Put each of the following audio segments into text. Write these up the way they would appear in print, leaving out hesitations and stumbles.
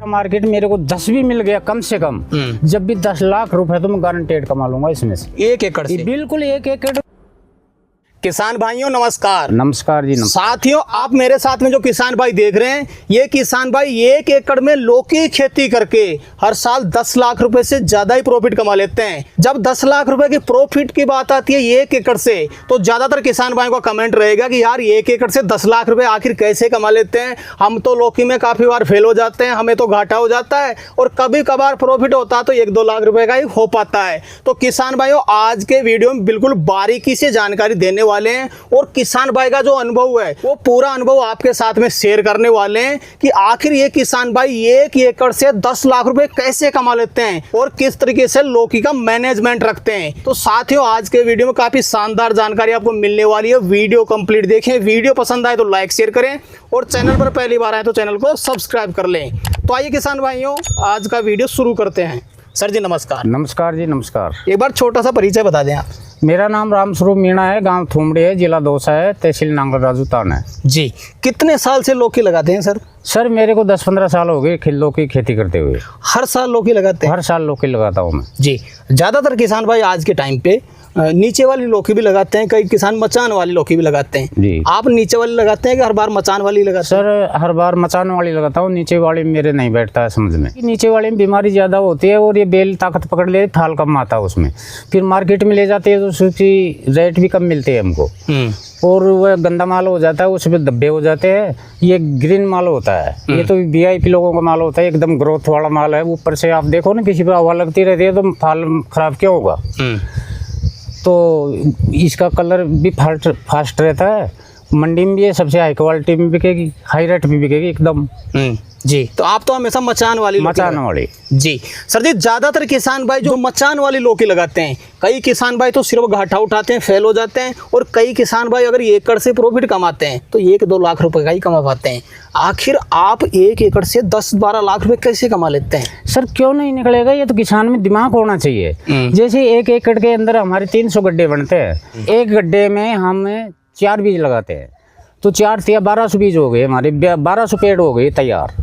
Market मेरे को 10 भी मिल गया कम से कम, जब भी 10 लाख रुपए तो मैं गारंटेड कमा लूंगा इसमें से, 1 एकड़ से। बिल्कुल 1 एकड़। किसान भाइयों नमस्कार। नमस्कार जी। साथियों, आप मेरे साथ में जो किसान भाई देख रहे हैं, ये किसान भाई 1 एकड़ में लौकी की खेती करके हर साल 10 लाख रुपए से ज्यादा ही प्रॉफिट कमा लेते हैं। जब 10 लाख रुपए की प्रॉफिट की बात आती है 1 एकड़ से, तो ज्यादातर किसान भाइयों का कमेंट रहेगा कि यार 1 एकड़ से 10 लाख रुपए आखिर कैसे कमा लेते हैं, हम तो लौकी में काफी बार फेल हो जाते हैं, हमें तो घाटा हो जाता है, और कभी कभार प्रॉफिट होता है तो 1-2 लाख रुपए का ही हो पाता है। तो किसान भाइयों, आज के वीडियो में बिल्कुल बारीकी से जानकारी देने वाले हैं, और किसान भाई का जो अनुभव है वो पूरा अनुभव आपके साथ में शेयर करने वाले हैं कि आखिर ये किसान भाई 1 एकड़ से 10 लाख रुपए कैसे कमा लेते हैं और किस तरीके से लौकी का मैनेजमेंट रखते हैं। तो साथियों, आज के वीडियो में काफी शानदार जानकारी आपको मिलने वाली है। वीडियो कंप्लीट देखें, वीडियो पसंद आए तो लाइक शेयर करें, और चैनल पर पहली बार आए तो चैनल को सब्सक्राइब कर लें। तो आइए किसान भाइयों, आज का वीडियो शुरू करते हैं। सर जी नमस्कार। नमस्कार जी नमस्कार। एक बार छोटा सा परिचय बता दें आप। मेरा नाम रामस्वरूप मीणा है, गांव थुमड़ी है, जिला दौसा है, तहसील नांगल राजूतान है जी। कितने साल से लौकी लगाते हैं सर? सर मेरे को 10-15 साल हो गए लौकी की खेती करते हुए। हर साल लौकी लगाते हैं? हर साल लौकी लगाता हूँ मैं जी। ज्यादातर किसान भाई आज के टाइम पे नीचे वाली लौकी भी लगाते हैं, कई किसान मचान वाली लौकी भी लगाते हैं जी। आप नीचे वाली लगाते हैं कि हर बार मचान वाली लगाते हैं? सर हर बार मचान वाली लगाता हूँ, नीचे वाली मेरे नहीं बैठता है समझ में। नीचे वाले में बीमारी ज़्यादा होती है और ये बेल ताकत पकड़ ले, थाल कम आता है उसमें, फिर मार्केट में ले जाते हैं तो उसकी रेट भी कम मिलते हैं हमको, और वह गंदा माल हो जाता है, उसमें धब्बे हो जाते हैं। ये ग्रीन माल होता है, ये तो VIP लोगों का माल होता है, एकदम ग्रोथ वाला माल है। ऊपर से आप देखो ना, किसी पर हवा लगती रहती है तो फाल खराब क्यों होगा। तो इसका कलर भी फास्ट रहता है, मंडी में भी ये सबसे हाई क्वालिटी में बिकेगी, हाई रेट भी बिकेगी एकदम। जी। तो आप तो हमेशा मचान वाली जी। सर जी, ज्यादातर किसान भाई जो मचान वाली लौकी लगाते हैं, कई किसान भाई तो सिर्फ घाटा उठाते हैं, फेल हो जाते हैं, और कई किसान भाई अगर 1 एकड़ से प्रॉफिट कमाते हैं तो 1-2 लाख रुपए का ही कमा पाते हैं। आखिर आप 1 एकड़ से 10-12 लाख रुपए कैसे कमा लेते हैं? सर क्यों नहीं निकलेगा, ये तो किसान में दिमाग होना चाहिए। जैसे 1 एकड़ के अंदर हमारे 300 गड्ढे बनते हैं, एक गड्ढे में हम 4 बीज लगाते हैं, तो 4 या 1200 बीज हो गए, हमारे 1200 पेड़ हो गए तैयार।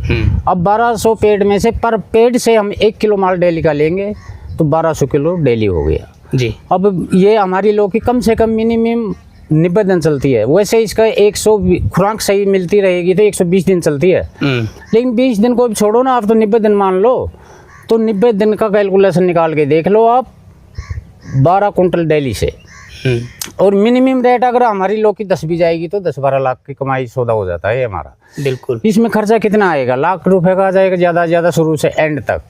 अब 1200 पेड़ में से पर पेड़ से हम 1 किलो माल डेली का लेंगे तो 1200 किलो डेली हो गया जी। अब ये हमारी लौकी कम से कम मिनिमम 90 दिन चलती है। वैसे इसका 100 खुराक सही मिलती रहेगी तो 120 दिन चलती है, लेकिन 20 दिन को भी छोड़ो ना आप, तो 90 दिन मान लो, तो 90 दिन का कैलकुलेशन निकाल के देख लो आप, 12 कुंटल डेली से। और मिनिमम रेट अगर हमारी लौकी 10 भी जाएगी तो 10-12 लाख की कमाई सौदा हो जाता है हमारा। बिल्कुल। इसमें खर्चा कितना आएगा? लाख रुपए का आ जाएगा ज़्यादा से ज़्यादा शुरू से एंड तक।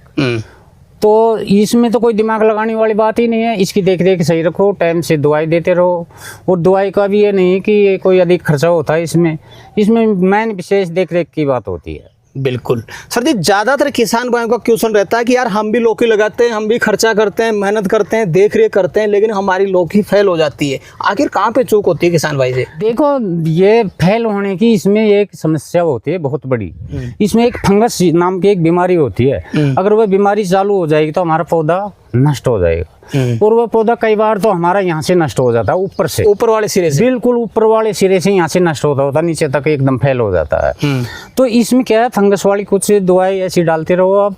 तो इसमें तो कोई दिमाग लगाने वाली बात ही नहीं है। इसकी देख रेख सही रखो, टाइम से दवाई देते रहो, और दवाई का भी ये नहीं कि ये कोई अधिक खर्चा होता है इसमें मेन विशेष देख रेख की बात होती है। बिल्कुल। सर जी, ज्यादातर किसान भाइयों का क्वेश्चन रहता है कि यार हम भी लौकी लगाते हैं, हम भी खर्चा करते हैं, मेहनत करते हैं, देख रेख करते हैं, लेकिन हमारी लौकी फेल हो जाती है। आखिर कहाँ पे चूक होती है किसान भाई से? देखो, ये फेल होने की इसमें एक समस्या होती है बहुत बड़ी। इसमें एक फंगस नाम की एक बीमारी होती है, अगर वह बीमारी चालू हो जाएगी तो हमारा पौधा नष्ट हो जाएगा, और वह पौधा कई बार तो हमारा यहाँ से नष्ट हो जाता है, ऊपर से, ऊपर वाले सिरे से, बिल्कुल ऊपर वाले सिरे से यहाँ से नष्ट होता नीचे तक एकदम फेल हो जाता है। तो इसमें क्या है, फंगस वाली कुछ दवाई ऐसी डालते रहो आप,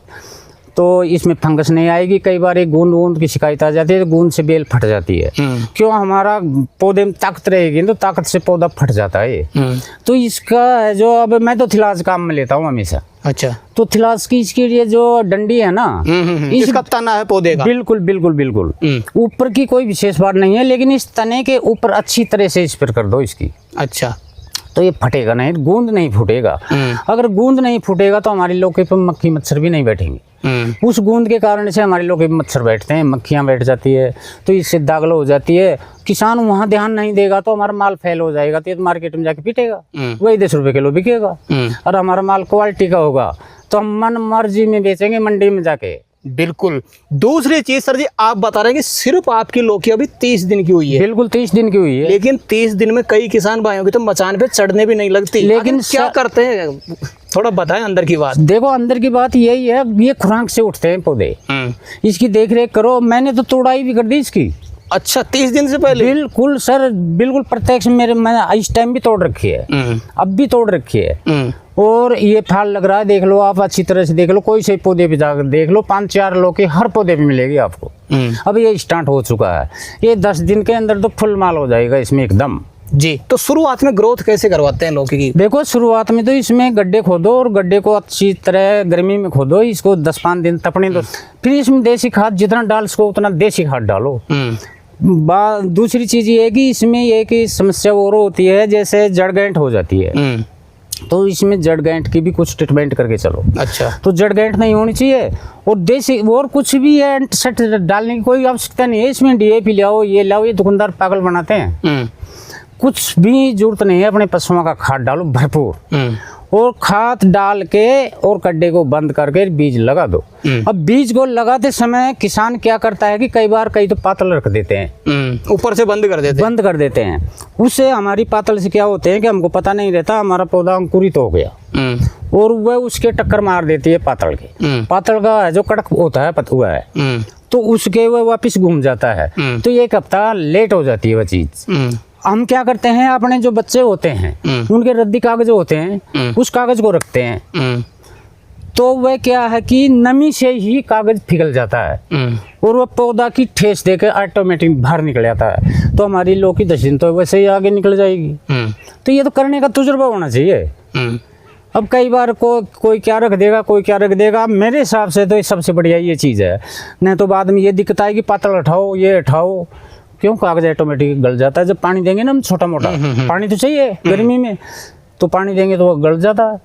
तो इसमें फंगस नहीं आएगी। कई बार एक गूंद की शिकायत आ जाती है, तो गूंद से बेल फट जाती है। क्यों? हमारा पौधे में ताकत रहेगी तो ताकत से पौधा फट जाता है। तो इसका जो, अब मैं तो थिलाज काम में लेता हूँ हमेशा। अच्छा। तो थिलास की इसके लिए जो डंडी है ना, इसका तना है पौधे का, बिल्कुल बिल्कुल बिल्कुल ऊपर की कोई विशेष बात नहीं है, लेकिन इस तने के ऊपर अच्छी तरह से स्प्रे कर दो इसकी। अच्छा। तो ये फटेगा नहीं, गूंद नहीं फूटेगा। अगर गूंद नहीं फूटेगा तो हमारी लौकी पर मक्खी मच्छर भी नहीं बैठेंगे। उस गूंद के कारण से हमारी लौकी पर मच्छर बैठते हैं, मक्खियां बैठ जाती है, तो इससे दागलो हो जाती है। किसान वहाँ ध्यान नहीं देगा तो हमारा माल फेल हो जाएगा, तो ये मार्केट में जाके पिटेगा, वही 10 रुपए किलो बिकेगा। और हमारा माल क्वालिटी का होगा तो हम मन मर्जी में बेचेंगे मंडी में जाके। बिल्कुल। दूसरी चीज सर जी, आप बता रहे हैं कि सिर्फ आपकी लौकी अभी 30 दिन की हुई है? बिल्कुल 30 दिन की हुई है, लेकिन 30 दिन में कई किसान भाइयों की तो मचान पे चढ़ने भी नहीं लगती। लेकिन क्या करते हैं, थोड़ा बताएं अंदर की बात। देखो, अंदर की बात यही है, ये खुराक से उठते हैं पौधे, इसकी देख रेख करो। मैंने तो तोड़ाई भी कर दी इसकी। अच्छा, 30 दिन से पहले? बिल्कुल सर, बिल्कुल प्रत्यक्ष। मैं इस टाइम भी तोड़ रखी है, अब भी तोड़ रखी है। और ये फल लग रहा है, देख लो आप अच्छी तरह से देख लो, कोई से पौधे पे जाकर देख लो, 5-4 लौकी हर पौधे पे मिलेगी आपको। अब ये स्टार्ट हो चुका है, ये 10 दिन के अंदर तो फुल माल हो जाएगा इसमें एकदम। जी, तो शुरुआत में ग्रोथ कैसे करवाते हैं लौकी की? देखो शुरुआत में तो इसमें गड्ढे खोदो और गड्ढे को अच्छी तरह गर्मी में खोदो, इसको 10-5 दिन तपने दो, फिर इसमें देसी खाद जितना डाल सको उतना देसी खाद डालो। दूसरी चीज ये है कि इसमें एक समस्या और होती है, जैसे जड़ गांठ हो जाती है, तो इसमें जड़ गांठ की भी कुछ ट्रीटमेंट करके चलो। अच्छा, तो जड़ गांठ नहीं होनी चाहिए, और देसी और कुछ भी एंटीसेट डालने की कोई आवश्यकता नहीं है। इसमें DAP लाओ, ये लाओ, ये दुकानदार पागल बनाते हैं। कुछ भी जरूरत नहीं है, अपने पशुओं का खाद डालो भरपूर, और खाद डाल के और गड्ढे को बंद करके बीज लगा दो। अब बीज को लगाते समय किसान क्या करता है कि कई तो पातल रख देते हैं, ऊपर से बंद कर देते हैं। उससे हमारी पातल से क्या होते हैं कि हमको पता नहीं रहता, हमारा पौधा अंकुरित हो गया और वह उसके टक्कर मार देती है पातल के। पातल का जो कड़क होता है हुआ है, तो उसके वह वापिस घूम जाता है, तो 1 हफ्ता लेट हो जाती है वह चीज। हम क्या करते हैं, अपने जो बच्चे होते हैं उनके रद्दी कागज होते हैं, उस कागज को रखते हैं, तो वह क्या है कि नमी से ही कागज पिघल जाता है और वह पौधा की ठेस देकर ऑटोमेटिक बाहर निकल जाता है, तो हमारी लौकी 10 दिन तो वैसे ही आगे निकल जाएगी। तो ये तो करने का तजुर्बा होना चाहिए। अब कई बार कोई क्या रख देगा, कोई क्या रख देगा। मेरे हिसाब से तो सबसे बढ़िया ये चीज़ है, नहीं तो बाद में ये दिक्कत आएगी, पातल उठाओ, ये उठाओ, क्यों कागज ऑटोमेटिक गल जाता है। जब पानी देंगे ना हम छोटा मोटा पानी तो चाहिए गर्मी में, तो पानी देंगे तो वो गल जाता है।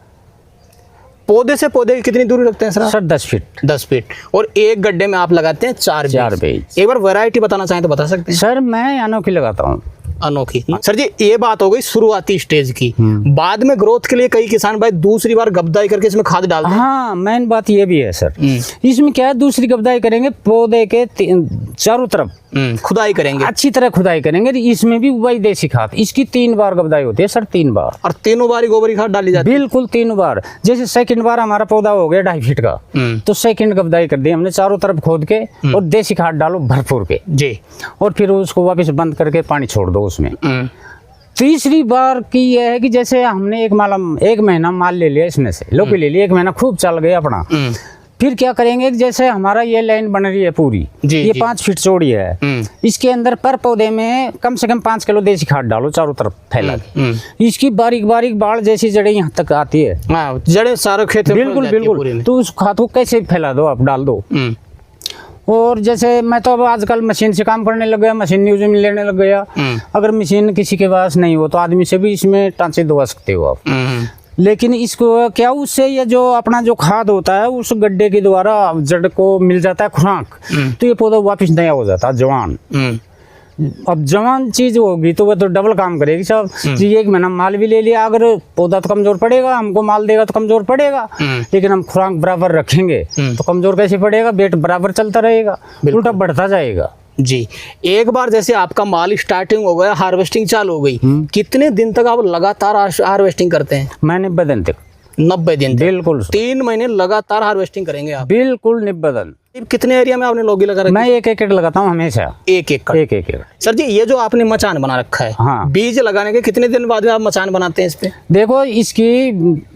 पौधे से पौधे की कितनी दूरी रखते हैं सर? 10 फीट। 10 फीट। और एक गड्ढे में आप लगाते हैं 4 बीज। एक बार वैरायटी बताना चाहें तो बता सकते हैं? सर मैं अनोखी लगाता हूँ। अनोखी। सर जी, ये बात हो गई शुरुआती स्टेज की। बाद में ग्रोथ के लिए कई किसान भाई दूसरी बार गबदाई करके इसमें खाद डालते हैं। हाँ, मेन बात ये भी है सर, इसमें क्या है, दूसरी गबदाई करेंगे, पौधे के चारों तरफ खुदाई करेंगे, अच्छी तरह खुदाई करेंगे, इसमें भी वही देसी खाद। इसकी 3 बार गबदाई होती है सर, 3 बार, और तीनों बार गोबरी खाद डाली जाती है। बिल्कुल 3 बार। जैसे सेकंड बार हमारा पौधा हो गया 2.5 फीट का, तो सेकंड गबदाई कर दी हमने, चारों तरफ खोद के, और देसी खाद डालो भरपूर के जी, और फिर उसको वापस बंद करके पानी छोड़ दो उसमें। तीसरी बार की यह है कि जैसे हमने एक महीना माल ले लिया, इसमें से लौकी ले लिया, 1 महीना खूब चल गया अपना, फिर क्या करेंगे, जैसे हमारा ये लाइन बन रही है पूरी, ये 5 फीट चौड़ी है, इसके अंदर पर पौधे में कम से कम 5 किलो देसी खाद डालो चारों तरफ फैला के। इसकी बारीक बारीक बाढ़ जैसी जड़ें यहाँ तक आती है, जड़ें सारे खेत में बिल्कुल बिल्कुल, तो उस खाद को कैसे फैला दो, आप डाल दो। और जैसे मैं तो अब आजकल मशीन से काम करने लग गया, मशीन यूज में लेने लग गया। अगर मशीन किसी के पास नहीं हो तो आदमी से भी इसमें टांचे दबा सकते हो आप। लेकिन इसको क्या, उससे ये जो अपना जो खाद होता है उस गड्ढे के द्वारा जड़ को मिल जाता है खुराक, तो ये पौधा वापस नया हो जाता है, जवान। अब जवान चीज होगी तो वह तो डबल काम करेगी साहब जी। 1 महीना माल भी ले लिया, अगर पौधा तो कमजोर पड़ेगा, हमको माल देगा तो कमजोर पड़ेगा, लेकिन हम खुराक बराबर रखेंगे तो कमजोर कैसे पड़ेगा, वेट बराबर चलता रहेगा, उल्टा बढ़ता जाएगा जी। एक बार जैसे आपका माल स्टार्टिंग हो गया, हार्वेस्टिंग चालू हो गई, कितने दिन तक आप लगातार हार्वेस्टिंग करते हैं? मैं 90 दिन तक। 90 दिन? बिल्कुल। 3 महीने लगातार हार्वेस्टिंग करेंगे आप? बिल्कुल 90 दिन। कितने एरिया में आपने लौकी लगा रखी? मैं 1 एकड़ लगाता हूँ हमेशा। 1 एकड़? सर जी, ये जो आपने मचान बना रखा है, हाँ, बीज लगाने के कितने दिन बाद में आप मचान बनाते हैं इस पे? देखो, इसकी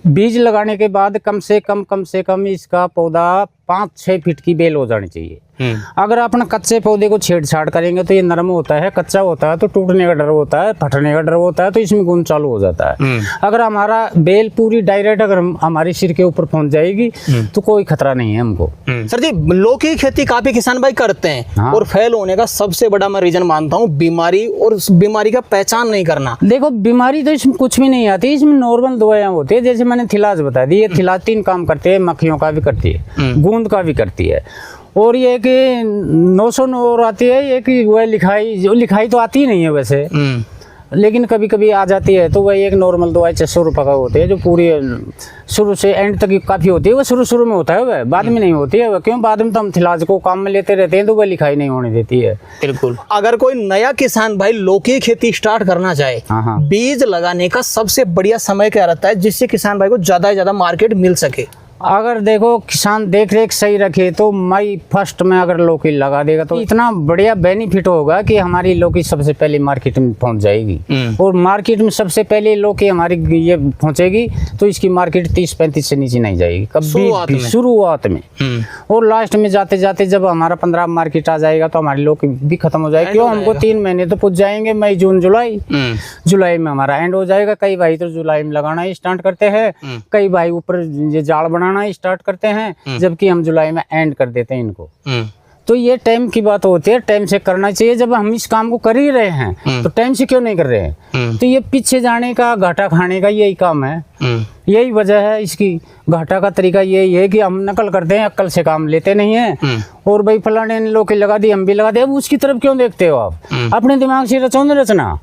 बीज लगाने के बाद कम से कम इसका पौधा 5-6 फीट की बेल हो जानी चाहिए। अगर अपना कच्चे पौधे को छेड़छाड़ करेंगे तो ये नरम होता है, कच्चा होता है तो टूटने का डर होता है, फटने का डर होता है, तो इसमें गुण चालू हो जाता है। अगर हमारा बेल पूरी डायरेक्ट अगर हमारे सिर के ऊपर पहुंच जाएगी तो कोई खतरा नहीं है हमको। सर जी, लौकी की खेती काफी किसान भाई करते हैं, हाँ, और फेल होने का सबसे बड़ा मैं रीजन मानता हूँ बीमारी, और उस बीमारी का पहचान नहीं करना। देखो, बीमारी तो इसमें कुछ भी नहीं आती, इसमें नॉर्मल दवाइयाँ होती है। जैसे मैंने थिलाज बता दी, ये थिलाज 3 काम करते हैं, मक्खियों का भी करती है, गूंद का भी करती है, और ये कि 909 आती है, ये कि वह लिखाई तो आती ही नहीं है वैसे, लेकिन कभी कभी आ जाती है, तो वह एक नॉर्मल दवाई 600 रुपये का होती है, जो पूरी शुरू से एंड तक काफ़ी होती है। वो शुरू में होता है, वह बाद में नहीं होती है। वह क्यों, बाद में तो हम थिलाज को काम में लेते रहते हैं, तो वह लिखाई नहीं होने देती है। बिल्कुल। अगर कोई नया किसान भाई लौकी की खेती स्टार्ट करना चाहे, बीज लगाने का सबसे बढ़िया समय क्या रहता है जिससे किसान भाई को ज़्यादा से ज़्यादा मार्केट मिल सके? अगर देखो किसान देख रेख सही रखे तो मई फर्स्ट में अगर लौकी लगा देगा तो इतना बढ़िया बेनिफिट होगा कि हमारी लौकी सबसे पहले मार्केट में पहुंच जाएगी। और मार्केट में सबसे पहले लौकी हमारी ये पहुंचेगी तो इसकी मार्केट 30-35 से नीचे नहीं जाएगी कभी शुरुआत में। और लास्ट में जाते जाते जब हमारा 15 मार्केट आ जाएगा तो हमारी लौकी भी खत्म हो जाएगी। क्यों, हमको 3 महीने तो पूछ जाएंगे, मई जून जुलाई। जुलाई में हमारा एंड हो जाएगा। कई भाई तो जुलाई में लगाना ही स्टार्ट करते हैं, कई भाई ऊपर ये जाड़ बनाना स्टार्ट करते हैं, जबकि हम जुलाई में एंड कर देते हैं इनको। तो ये टाइम की बात होती है, टाइम से करना चाहिए। जब हम इस काम को कर ही रहे हैं तो टाइम से क्यों नहीं कर रहे हैं? तो ये पीछे जाने का, घाटा खाने का यही काम है, यही वजह है इसकी। घाटा का तरीका यही है कि हम नकल करते हैं, अक्ल से काम लेते नहीं है। और भाई फलाने ने लौकी लगा दी, हम भी लगा दे। अब उसकी तरफ क्यों देखते हो आप? अपने दिमाग से रचो न रचना।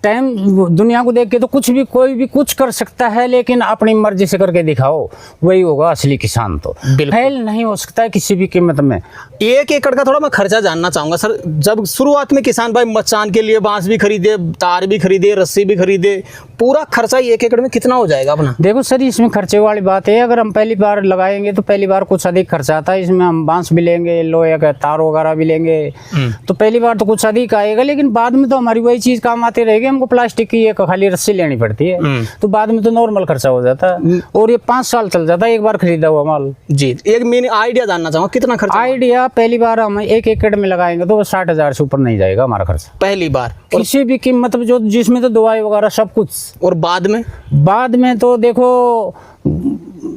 टाइम दुनिया को देख के तो कुछ भी कोई भी कुछ कर सकता है, लेकिन अपनी मर्जी से करके दिखाओ, वही होगा असली किसान। तो फेल नहीं हो सकता है किसी भी कीमत में। 1 एकड़ का थोड़ा मैं खर्चा जानना चाहूंगा सर। जब शुरुआत में किसान भाई मचान के लिए बांस भी खरीदे, तार भी खरीदे, रस्सी भी खरीदे, पूरा खर्चा 1 एकड़ में कितना हो जाएगा अपना? देखो सर, इसमें खर्चे वाली बात है। अगर हम पहली बार लगाएंगे तो पहली बार कुछ अधिक खर्चा आता है। इसमें हम बांस भी लेंगे, लोहे का तार वगैरह भी लेंगे, तो पहली बार तो कुछ अधिक आएगा, लेकिन बाद में तो हमारी वही चीज काम आती रहेगी। हमको प्लास्टिक की एक खाली रस्सी लेनी पड़ती है, तो बाद में तो नॉर्मल खर्चा हो जाता है। और ये 5 साल चल जाता है एक बार खरीदा हुआ माल। जी, एक मैंने आइडिया जानना चाहूंगा, कितना खर्चा? आइडिया पहली बार हम 1 एकड़ में लगाएंगे तो 60,000 से ऊपर नहीं जाएगा हमारा खर्चा पहली बार, किसी भी कीमत में, जो जिसमें तो दवाई वगैरह सब कुछ। और बाद में तो देखो,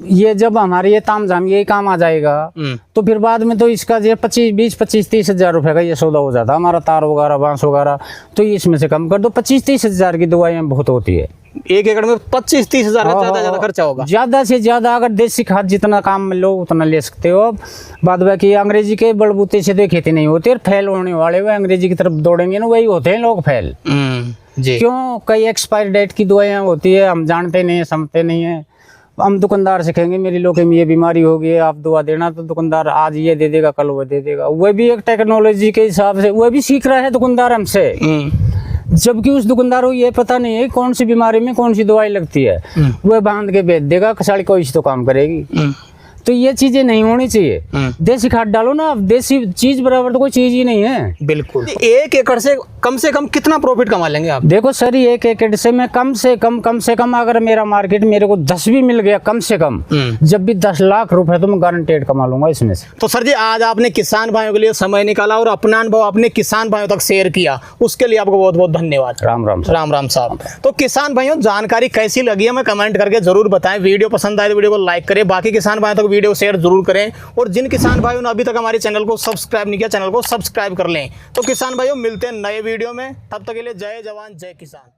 ये जब हमारे ये तामझाम यही काम आ जाएगा तो फिर बाद में तो इसका जो 25-30 हजार रुपए का ये सौदा हो जाता है हमारा, तार वगैरह, बांस वगैरह। तो इसमें से कम कर दो, 25-30 हजार की दवाइयाँ बहुत होती है। 1 एकड़ में 25-30 हजार का ज्यादा खर्चा होगा। ज्यादा से ज्यादा अगर देसी खाद जितना काम में लो उतना ले सकते हो। अब बाद बाकी अंग्रेजी के बलबूते से तो खेती नहीं होती, और फेल होने वाले हुए अंग्रेजी की तरफ दौड़ेंगे ना, वही होते हैं लोग फेल। जी। क्यों? कई एक्सपायरी डेट की दवाइयाँ होती है, हम जानते नहीं है, समझते नहीं है। हम दुकानदार से कहेंगे मेरी लौकी में ये बीमारी होगी है, आप दवा देना, तो दुकानदार आज ये दे देगा, कल वो दे देगा। वह भी एक टेक्नोलॉजी के हिसाब से वह भी सीख रहा है दुकानदार हमसे, जबकि उस दुकानदार को ये पता नहीं है कौन सी बीमारी में कौन सी दवाई लगती है। वह बांध के बेच देगा, साड़ी कोई तो काम करेगी। तो ये चीजें नहीं होनी चाहिए। देसी खाद डालो ना, देसी चीज बराबर तो कोई चीज ही नहीं है। बिल्कुल। 1 एकड़ से कम कितना प्रॉफिट कमा लेंगे आप? देखो सर, 1 एकड़ से मैं कम से कम अगर मेरा मार्केट मेरे को 10 भी मिल गया कम से कम, जब भी 10 लाख रुपए तो मैं गारंटेड कमा लूंगा इसमें से। तो सर जी, आज आपने किसान भाइयों के लिए समय निकाला और अपना अनुभव अपने किसान भाइयों तक शेयर किया, उसके लिए आपको बहुत बहुत धन्यवाद। राम राम। राम राम साहब। तो किसान भाइयों, जानकारी कैसी लगी है मैं कमेंट करके जरूर बताएं। वीडियो पसंद आए तो वीडियो को लाइक करें, बाकी किसान भाइयों तक वीडियो शेयर जरूर करें। और जिन किसान भाइयों ने अभी तक हमारे चैनल को सब्सक्राइब नहीं किया, चैनल को सब्सक्राइब कर लें। तो किसान भाइयों, मिलते हैं नए वीडियो में, तब तक के लिए जय जवान जय किसान।